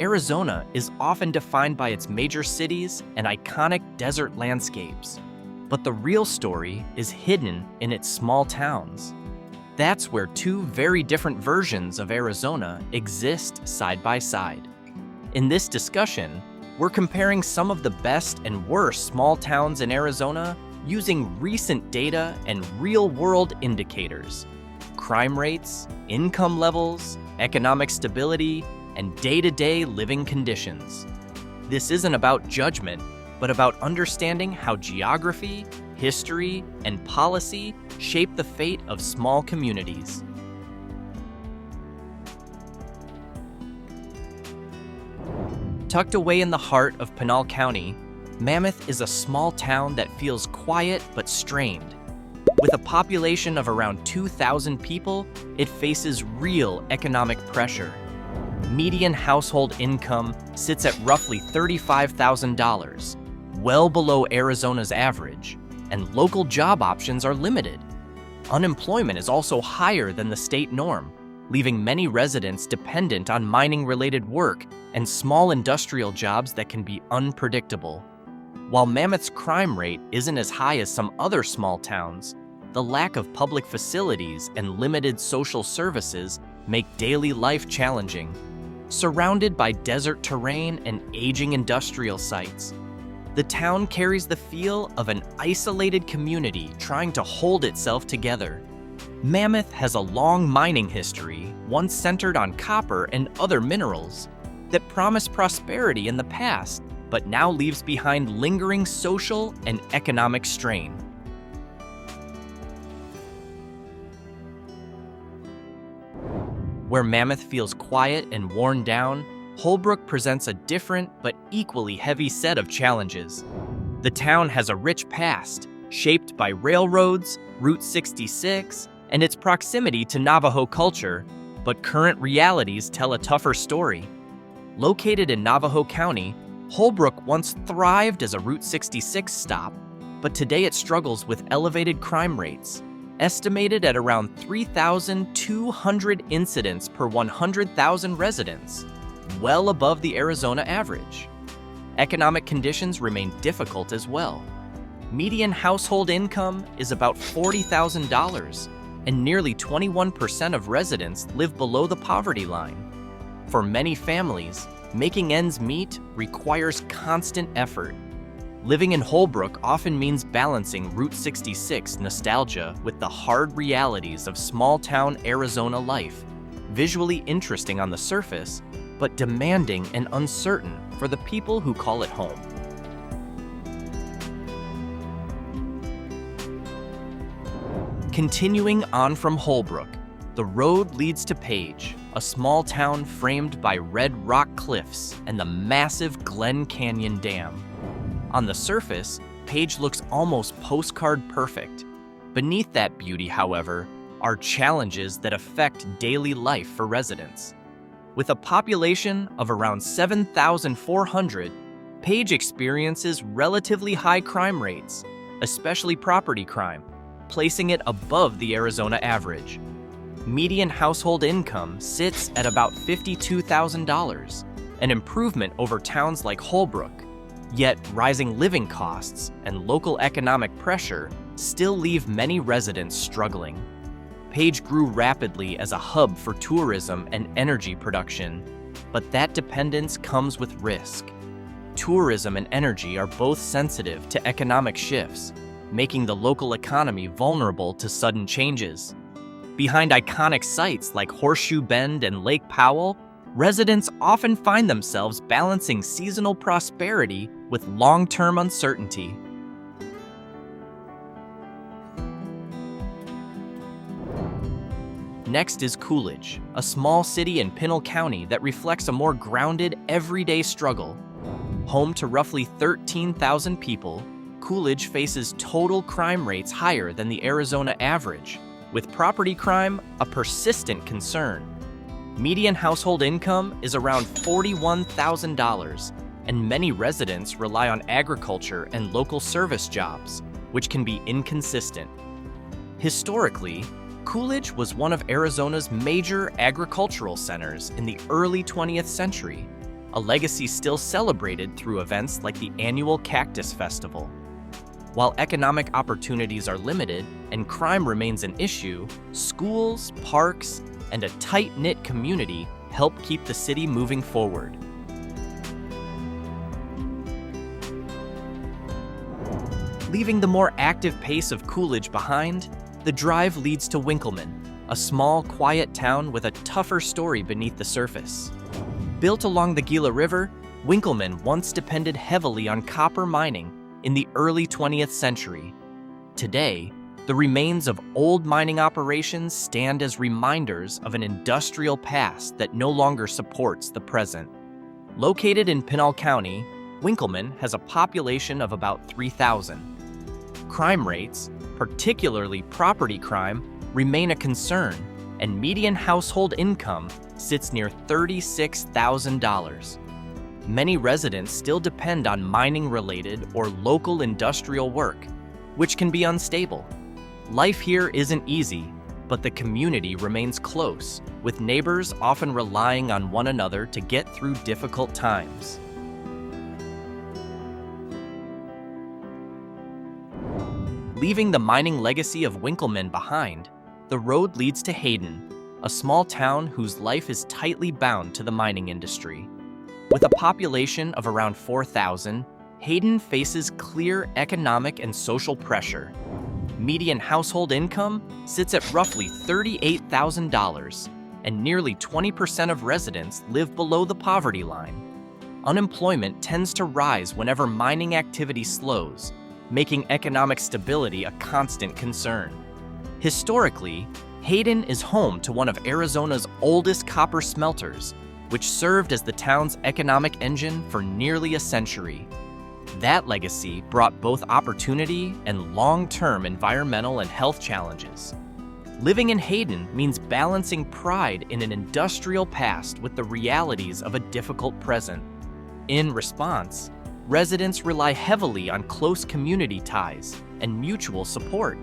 Arizona is often defined by its major cities and iconic desert landscapes. But the real story is hidden in its small towns. That's where two very different versions of Arizona exist side by side. In this discussion, we're comparing some of the best and worst small towns in Arizona using recent data and real-world indicators: crime rates, income levels, economic stability, and day-to-day living conditions. This isn't about judgment, but about understanding how geography, history, and policy shape the fate of small communities. Tucked away in the heart of Pinal County, Mammoth is a small town that feels quiet but strained. With a population of around 2,000 people, it faces real economic pressure. Median household income sits at roughly $35,000, well below Arizona's average, and local job options are limited. Unemployment is also higher than the state norm, leaving many residents dependent on mining-related work and small industrial jobs that can be unpredictable. While Mammoth's crime rate isn't as high as some other small towns, the lack of public facilities and limited social services make daily life challenging. Surrounded by desert terrain and aging industrial sites, the town carries the feel of an isolated community trying to hold itself together. Mammoth has a long mining history, once centered on copper and other minerals, that promised prosperity in the past, but now leaves behind lingering social and economic strain. Where Mammoth feels quiet and worn down, Holbrook presents a different but equally heavy set of challenges. The town has a rich past, shaped by railroads, Route 66, and its proximity to Navajo culture, but current realities tell a tougher story. Located in Navajo County, Holbrook once thrived as a Route 66 stop, but today it struggles with elevated crime rates, estimated at around 3,200 incidents per 100,000 residents, well above the Arizona average. Economic conditions remain difficult as well. Median household income is about $40,000, and nearly 21% of residents live below the poverty line. For many families, making ends meet requires constant effort. Living in Holbrook often means balancing Route 66 nostalgia with the hard realities of small-town Arizona life, visually interesting on the surface, but demanding and uncertain for the people who call it home. Continuing on from Holbrook, the road leads to Page, a small town framed by red rock cliffs and the massive Glen Canyon Dam. On the surface, Page looks almost postcard perfect. Beneath that beauty, however, are challenges that affect daily life for residents. With a population of around 7,400, Page experiences relatively high crime rates, especially property crime, placing it above the Arizona average. Median household income sits at about $52,000, an improvement over towns like Holbrook. Yet rising living costs and local economic pressure still leave many residents struggling. Page grew rapidly as a hub for tourism and energy production, but that dependence comes with risk. Tourism and energy are both sensitive to economic shifts, making the local economy vulnerable to sudden changes. Behind iconic sites like Horseshoe Bend and Lake Powell, residents often find themselves balancing seasonal prosperity with long-term uncertainty. Next is Coolidge, a small city in Pinal County that reflects a more grounded, everyday struggle. Home to roughly 13,000 people, Coolidge faces total crime rates higher than the Arizona average, with property crime a persistent concern. Median household income is around $41,000, and many residents rely on agriculture and local service jobs, which can be inconsistent. Historically, Coolidge was one of Arizona's major agricultural centers in the early 20th century. a legacy still celebrated through events like the annual Cactus Festival. While economic opportunities are limited and crime remains an issue, schools, parks, and a tight-knit community help keep the city moving forward. Leaving the more active pace of Coolidge behind, the drive leads to Winkelman, a small, quiet town with a tougher story beneath the surface. Built along the Gila River, Winkelman once depended heavily on copper mining in the early 20th century. Today, the remains of old mining operations stand as reminders of an industrial past that no longer supports the present. Located in Pinal County, Winkelman has a population of about 3,000. Crime rates, particularly property crime, remain a concern, and median household income sits near $36,000. Many residents still depend on mining-related or local industrial work, which can be unstable. Life here isn't easy, but the community remains close, with neighbors often relying on one another to get through difficult times. Leaving the mining legacy of Winkelman behind, the road leads to Hayden, a small town whose life is tightly bound to the mining industry. With a population of around 4,000, Hayden faces clear economic and social pressure. Median household income sits at roughly $38,000, and nearly 20% of residents live below the poverty line. Unemployment tends to rise whenever mining activity slows, making economic stability a constant concern. Historically, Hayden is home to one of Arizona's oldest copper smelters, which served as the town's economic engine for nearly a century. That legacy brought both opportunity and long-term environmental and health challenges. Living in Hayden means balancing pride in an industrial past with the realities of a difficult present. In response, residents rely heavily on close community ties and mutual support.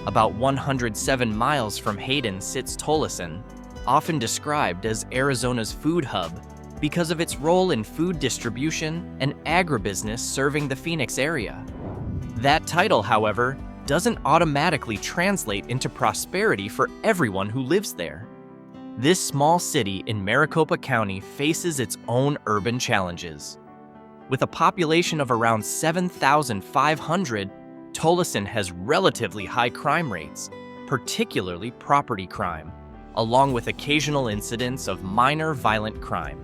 About 107 miles from Hayden sits Tolleson, often described as Arizona's food hub because of its role in food distribution and agribusiness serving the Phoenix area. That title, however, doesn't automatically translate into prosperity for everyone who lives there. This small city in Maricopa County faces its own urban challenges. With a population of around 7,500, Tolleson has relatively high crime rates, particularly property crime, along with occasional incidents of minor violent crime.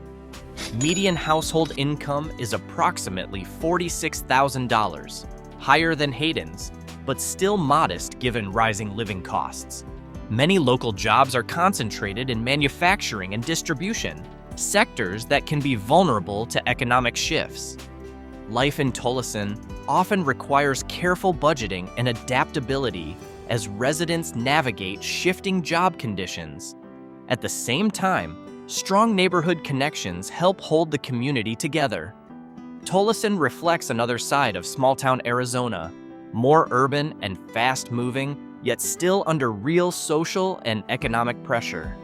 Median household income is approximately $46,000, higher than Hayden's, but still modest given rising living costs. Many local jobs are concentrated in manufacturing and distribution, sectors that can be vulnerable to economic shifts. Life in Tolleson often requires careful budgeting and adaptability as residents navigate shifting job conditions. At the same time, strong neighborhood connections help hold the community together. Tolleson reflects another side of small-town Arizona, more urban and fast-moving, yet still under real social and economic pressure.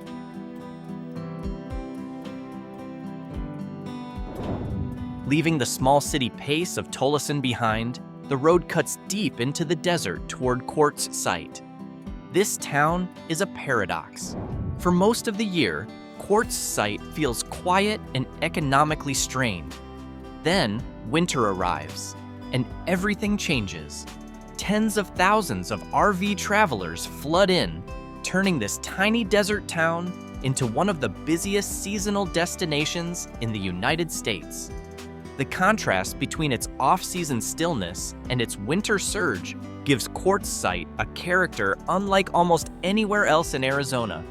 Leaving the small city pace of Tolleson behind, the road cuts deep into the desert toward Quartzsite. This town is a paradox. For most of the year, Quartzsite feels quiet and economically strained. Then, winter arrives, and everything changes. Tens of thousands of RV travelers flood in, turning this tiny desert town into one of the busiest seasonal destinations in the United States. The contrast between its off-season stillness and its winter surge gives Quartzsite a character unlike almost anywhere else in Arizona.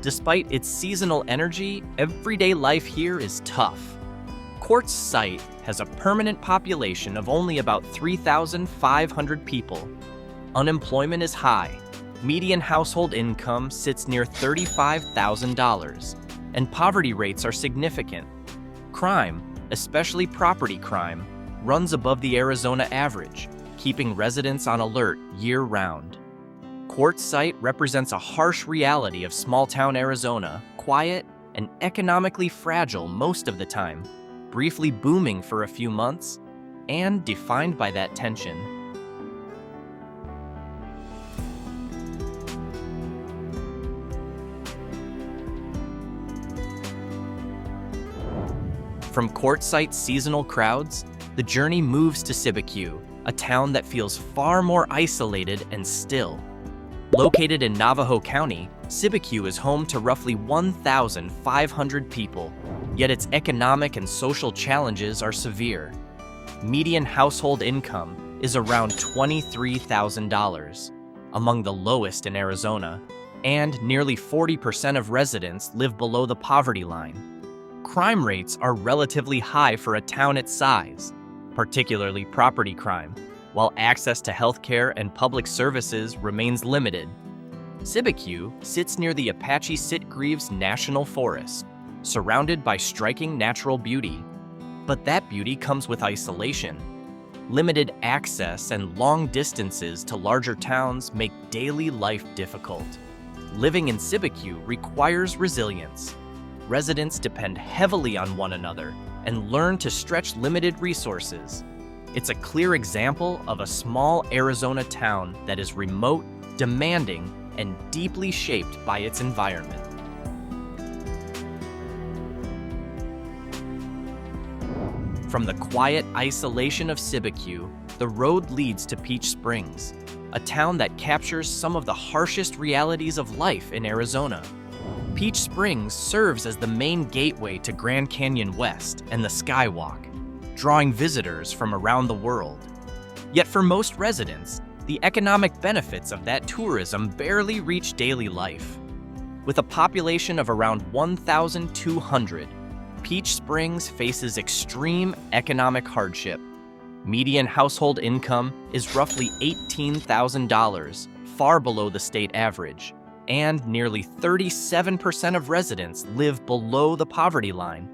Despite its seasonal energy, everyday life here is tough. Quartzsite has a permanent population of only about 3,500 people. Unemployment is high. Median household income sits near $35,000, and poverty rates are significant. Crime, especially property crime, runs above the Arizona average, keeping residents on alert year-round. Quartzsite represents a harsh reality of small-town Arizona, quiet and economically fragile most of the time, briefly booming for a few months, and defined by that tension. From Quartzsite's seasonal crowds, the journey moves to Cibecue, a town that feels far more isolated and still. Located in Navajo County, Cibecue is home to roughly 1,500 people, yet its economic and social challenges are severe. Median household income is around $23,000, among the lowest in Arizona, and nearly 40% of residents live below the poverty line. Crime rates are relatively high for a town its size, particularly property crime, while access to healthcare and public services remains limited. Cibecue sits near the Apache Sitgreaves National Forest, surrounded by striking natural beauty. But that beauty comes with isolation. Limited access and long distances to larger towns make daily life difficult. Living in Cibecue requires resilience. Residents depend heavily on one another and learn to stretch limited resources. It's a clear example of a small Arizona town that is remote, demanding, and deeply shaped by its environment. From the quiet isolation of Cibecue, the road leads to Peach Springs, a town that captures some of the harshest realities of life in Arizona. Peach Springs serves as the main gateway to Grand Canyon West and the Skywalk, drawing visitors from around the world. Yet for most residents, the economic benefits of that tourism barely reach daily life. With a population of around 1,200, Peach Springs faces extreme economic hardship. Median household income is roughly $18,000, far below the state average, and nearly 37% of residents live below the poverty line.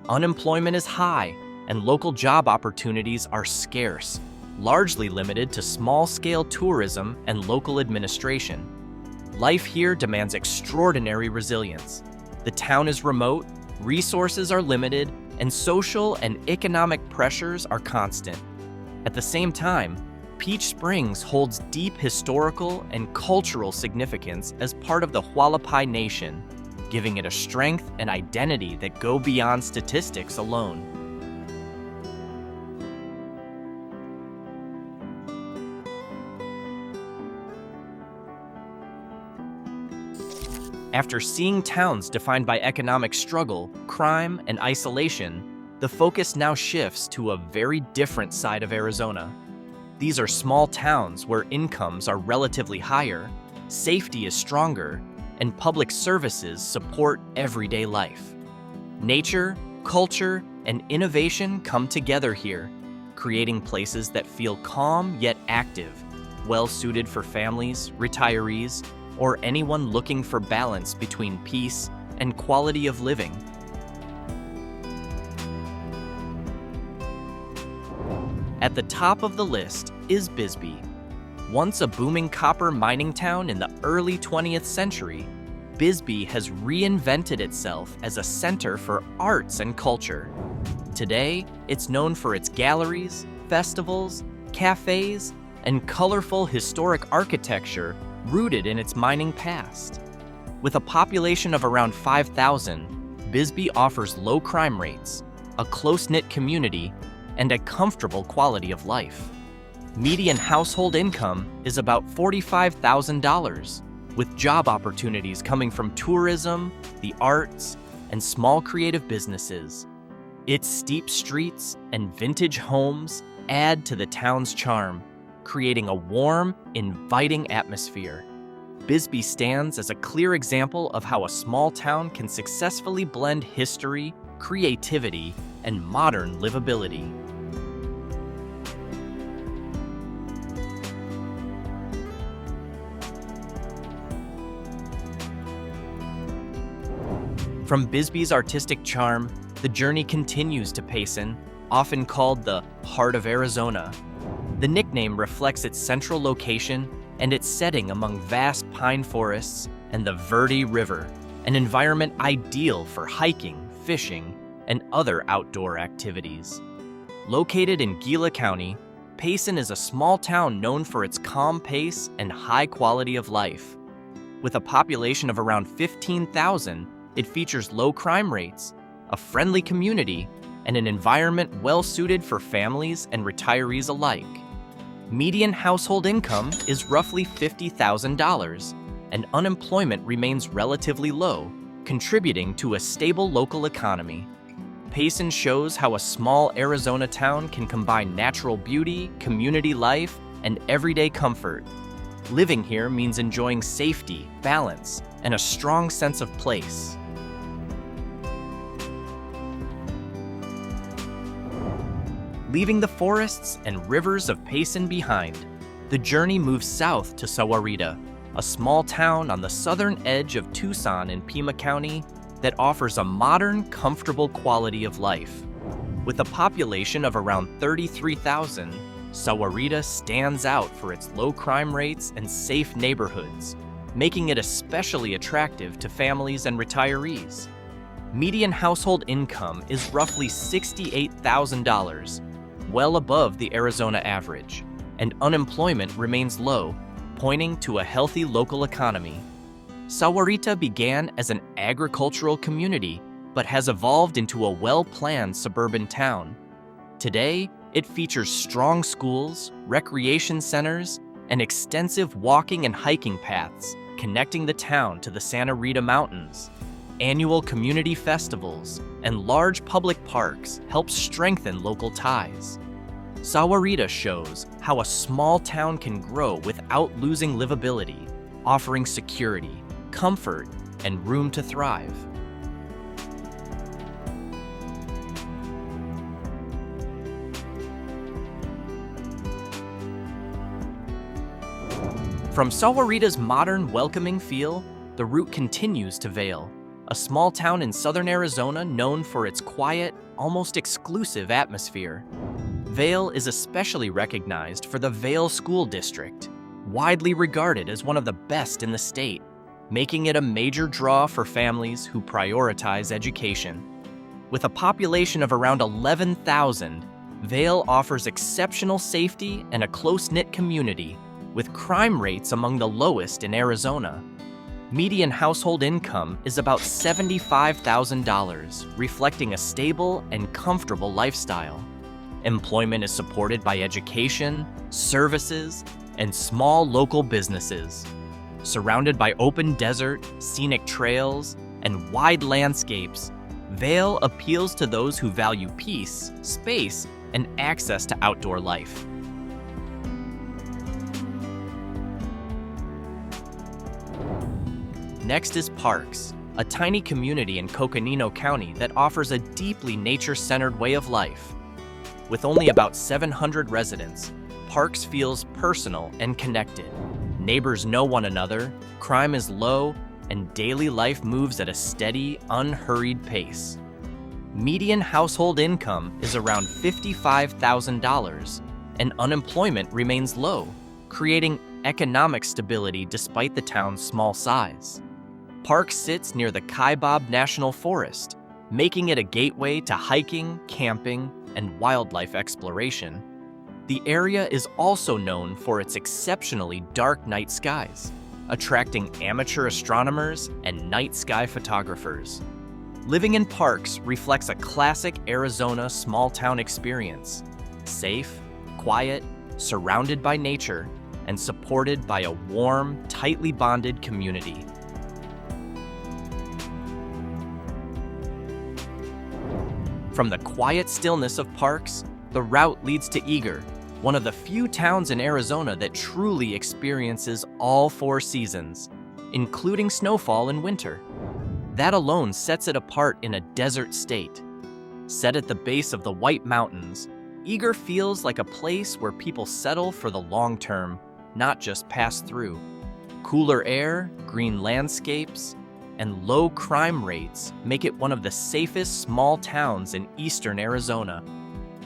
Unemployment is high, and local job opportunities are scarce, largely limited to small-scale tourism and local administration. Life here demands extraordinary resilience. The town is remote, resources are limited, and social and economic pressures are constant. At the same time, Peach Springs holds deep historical and cultural significance as part of the Hualapai Nation, giving it a strength and identity that go beyond statistics alone. After seeing towns defined by economic struggle, crime, and isolation, the focus now shifts to a very different side of Arizona. These are small towns where incomes are relatively higher, safety is stronger, and public services support everyday life. Nature, culture, and innovation come together here, creating places that feel calm yet active, well-suited for families, retirees, or anyone looking for balance between peace and quality of living. At the top of the list is Bisbee. Once a booming copper mining town in the early 20th century, Bisbee has reinvented itself as a center for arts and culture. Today, it's known for its galleries, festivals, cafes, and colorful historic architecture rooted in its mining past. With a population of around 5,000, Bisbee offers low crime rates, a close-knit community, and a comfortable quality of life. Median household income is about $45,000, with job opportunities coming from tourism, the arts, and small creative businesses. Its steep streets and vintage homes add to the town's charm, creating a warm, inviting atmosphere. Bisbee stands as a clear example of how a small town can successfully blend history, creativity, and modern livability. From Bisbee's artistic charm, the journey continues to Payson, often called the Heart of Arizona. The nickname reflects its central location and it's setting among vast pine forests and the Verde River, an environment ideal for hiking, fishing, and other outdoor activities. Located in Gila County, Payson is a small town known for its calm pace and high quality of life. With a population of around 15,000, it features low crime rates, a friendly community, and an environment well-suited for families and retirees alike. Median household income is roughly $50,000, and unemployment remains relatively low, contributing to a stable local economy. Payson shows how a small Arizona town can combine natural beauty, community life, and everyday comfort. Living here means enjoying safety, balance, and a strong sense of place. Leaving the forests and rivers of Payson behind, the journey moves south to Sahuarita, a small town on the southern edge of Tucson in Pima County that offers a modern, comfortable quality of life. With a population of around 33,000, Sahuarita stands out for its low crime rates and safe neighborhoods, making it especially attractive to families and retirees. Median household income is roughly $68,000, well above the Arizona average, and unemployment remains low, pointing to a healthy local economy. Sahuarita began as an agricultural community, but has evolved into a well-planned suburban town. Today, it features strong schools, recreation centers, and extensive walking and hiking paths connecting the town to the Sahuarita Mountains. Annual community festivals and large public parks help strengthen local ties. Sahuarita shows how a small town can grow without losing livability, offering security, comfort, and room to thrive. From Sahuarita's modern, welcoming feel, the route continues to Vail, a small town in southern Arizona known for its quiet, almost exclusive atmosphere. Vail is especially recognized for the Vail School District, widely regarded as one of the best in the state, making it a major draw for families who prioritize education. With a population of around 11,000, Vail offers exceptional safety and a close-knit community, with crime rates among the lowest in Arizona. Median household income is about $75,000, reflecting a stable and comfortable lifestyle. Employment is supported by education, services, and small local businesses. Surrounded by open desert, scenic trails, and wide landscapes, Vail appeals to those who value peace, space, and access to outdoor life. Next is Parks, a tiny community in Coconino County that offers a deeply nature-centered way of life. With only about 700 residents, Parks feels personal and connected. Neighbors know one another, crime is low, and daily life moves at a steady, unhurried pace. Median household income is around $55,000, and unemployment remains low, creating economic stability despite the town's small size. Park sits near the Kaibab National Forest, making it a gateway to hiking, camping, and wildlife exploration. The area is also known for its exceptionally dark night skies, attracting amateur astronomers and night sky photographers. Living in Parks reflects a classic Arizona small-town experience: safe, quiet, surrounded by nature, and supported by a warm, tightly bonded community. From the quiet stillness of Parks, the route leads to Eagar, one of the few towns in Arizona that truly experiences all 4 seasons, including snowfall in winter. That alone sets it apart in a desert state. Set at the base of the White Mountains, Eagar feels like a place where people settle for the long term, not just pass through. Cooler air, green landscapes, and low crime rates make it one of the safest small towns in eastern Arizona.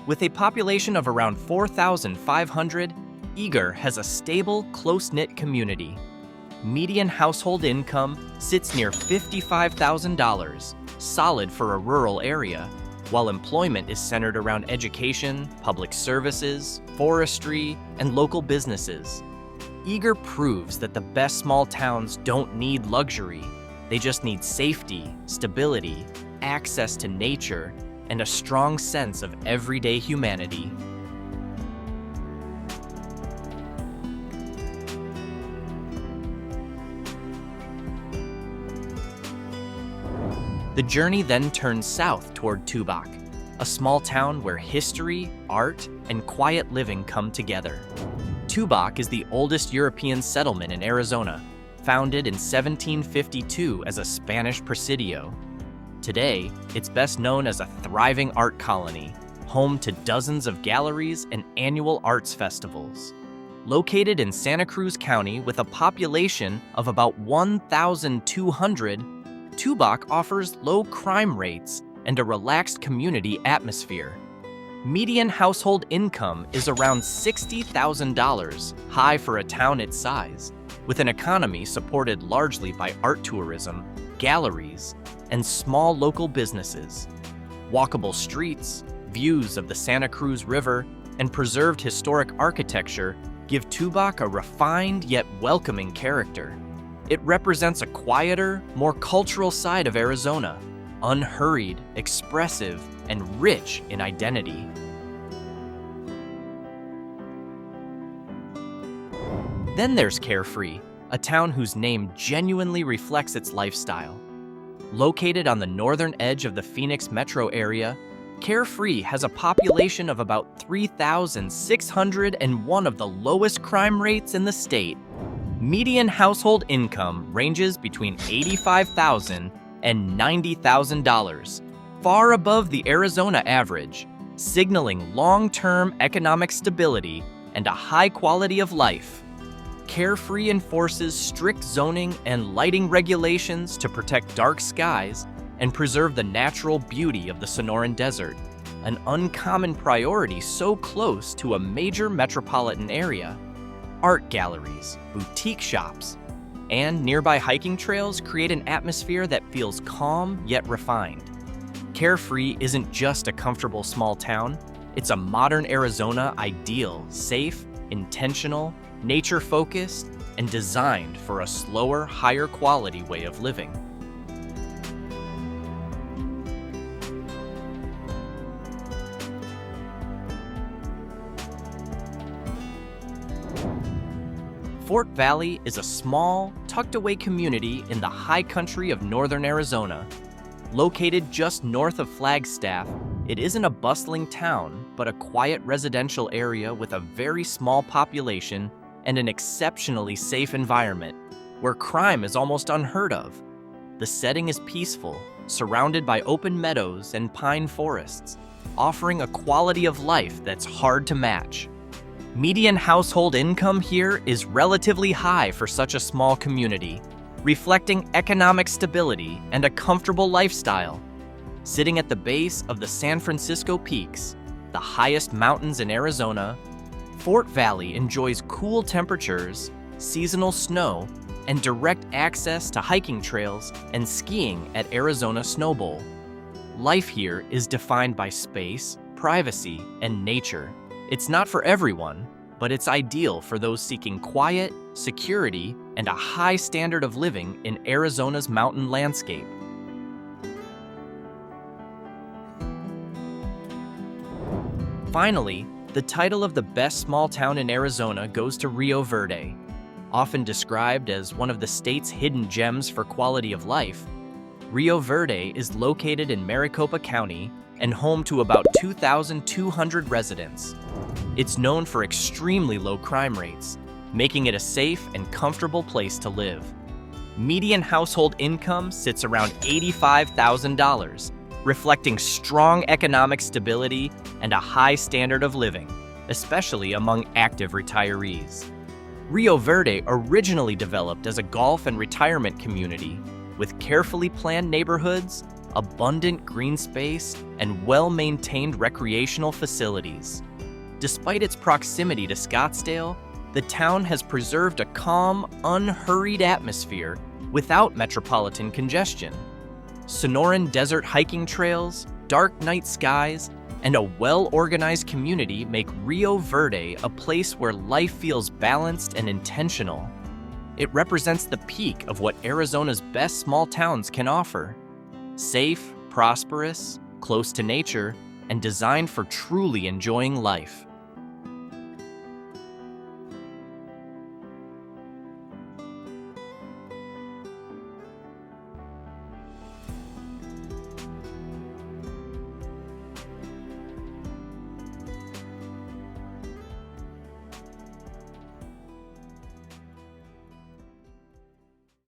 With a population of around 4,500, Eagar has a stable, close-knit community. Median household income sits near $55,000, solid for a rural area, while employment is centered around education, public services, forestry, and local businesses. Eagar proves that the best small towns don't need luxury. They just need safety, stability, access to nature, and a strong sense of everyday humanity. The journey then turns south toward Tubac, a small town where history, art, and quiet living come together. Tubac is the oldest European settlement in Arizona, founded in 1752 as a Spanish presidio. Today, it's best known as a thriving art colony, home to dozens of galleries and annual arts festivals. Located in Santa Cruz County with a population of about 1,200, Tubac offers low crime rates and a relaxed community atmosphere. Median household income is around $60,000, high for a town its size, with an economy supported largely by art tourism, galleries, and small local businesses. Walkable streets, views of the Santa Cruz River, and preserved historic architecture give Tubac a refined yet welcoming character. It represents a quieter, more cultural side of Arizona, unhurried, expressive, and rich in identity. Then there's Carefree, a town whose name genuinely reflects its lifestyle. Located on the northern edge of the Phoenix metro area, Carefree has a population of about 3,600 and one of the lowest crime rates in the state. Median household income ranges between $85,000 and $90,000, far above the Arizona average, signaling long-term economic stability and a high quality of life. Carefree enforces strict zoning and lighting regulations to protect dark skies and preserve the natural beauty of the Sonoran Desert, an uncommon priority so close to a major metropolitan area. Art galleries, boutique shops, and nearby hiking trails create an atmosphere that feels calm yet refined. Carefree isn't just a comfortable small town, it's a modern Arizona ideal, safe, intentional, nature-focused, and designed for a slower, higher quality way of living. Fort Valley is a small, tucked-away community in the high country of northern Arizona. Located just north of Flagstaff, it isn't a bustling town, but a quiet residential area with a very small population and an exceptionally safe environment, where crime is almost unheard of. The setting is peaceful, surrounded by open meadows and pine forests, offering a quality of life that's hard to match. Median household income here is relatively high for such a small community, reflecting economic stability and a comfortable lifestyle. Sitting at the base of the San Francisco Peaks, the highest mountains in Arizona, Fort Valley enjoys cool temperatures, seasonal snow, and direct access to hiking trails and skiing at Arizona Snow Bowl. Life here is defined by space, privacy, and nature. It's not for everyone, but it's ideal for those seeking quiet, security, and a high standard of living in Arizona's mountain landscape. Finally, the title of the best small town in Arizona goes to Rio Verde. Often described as one of the state's hidden gems for quality of life, Rio Verde is located in Maricopa County and home to about 2,200 residents. It's known for extremely low crime rates, making it a safe and comfortable place to live. Median household income sits around $85,000, reflecting strong economic stability and a high standard of living, especially among active retirees. Rio Verde originally developed as a golf and retirement community, with carefully planned neighborhoods, abundant green space, and well-maintained recreational facilities. Despite its proximity to Scottsdale, the town has preserved a calm, unhurried atmosphere without metropolitan congestion. Sonoran desert hiking trails, dark night skies, and a well-organized community make Rio Verde a place where life feels balanced and intentional. It represents the peak of what Arizona's best small towns can offer. Safe, prosperous, close to nature, and designed for truly enjoying life.